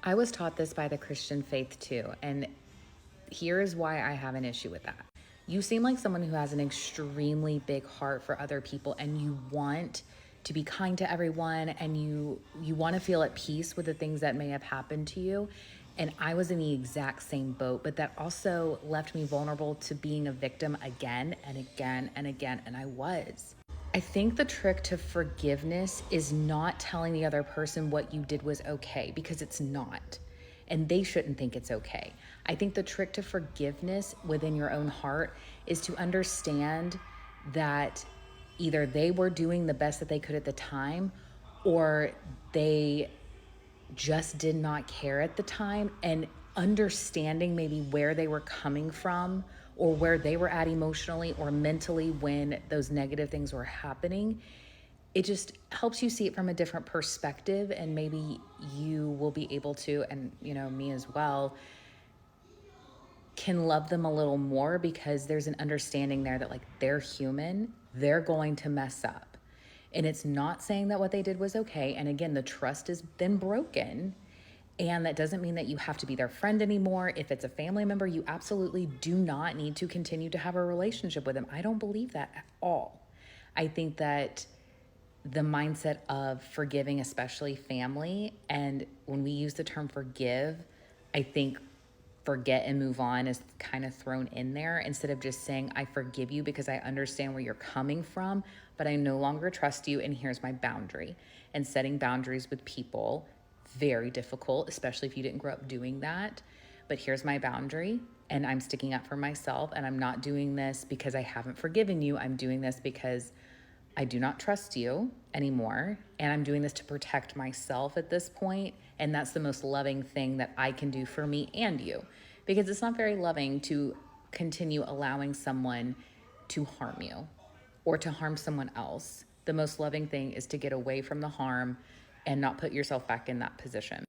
I was taught this by the Christian faith too, and here is why I have an issue with that. You seem like someone who has an extremely big heart for other people, and you want to be kind to everyone, and you want to feel at peace with the things that may have happened to you. And I was in the exact same boat, but that also left me vulnerable to being a victim again and again and again, and I was. I think the trick to forgiveness is not telling the other person what you did was okay, because it's not. And they shouldn't think it's okay. I think the trick to forgiveness within your own heart is to understand that either they were doing the best that they could at the time, or they just did not care at the time, and understanding maybe where they were coming from or where they were at emotionally or mentally when those negative things were happening. It just helps you see it from a different perspective, and maybe you will be able to, and me as well, can love them a little more, because there's an understanding there that, like, they're human, they're going to mess up. And it's not saying that what they did was okay. And again, the trust has been broken. And that doesn't mean that you have to be their friend anymore. If it's a family member, you absolutely do not need to continue to have a relationship with them. I don't believe that at all. I think that the mindset of forgiving, especially family, and when we use the term forgive, I think forget and move on is kind of thrown in there, instead of just saying, I forgive you because I understand where you're coming from, but I no longer trust you, and here's my boundary. And setting boundaries with people, very difficult, especially if you didn't grow up doing that. But here's my boundary, and I'm sticking up for myself, and I'm not doing this because I haven't forgiven you. I'm doing this because I do not trust you anymore, and I'm doing this to protect myself at this point. And that's the most loving thing that I can do for me and you, because it's not very loving to continue allowing someone to harm you or to harm someone else. The most loving thing is to get away from the harm and not put yourself back in that position.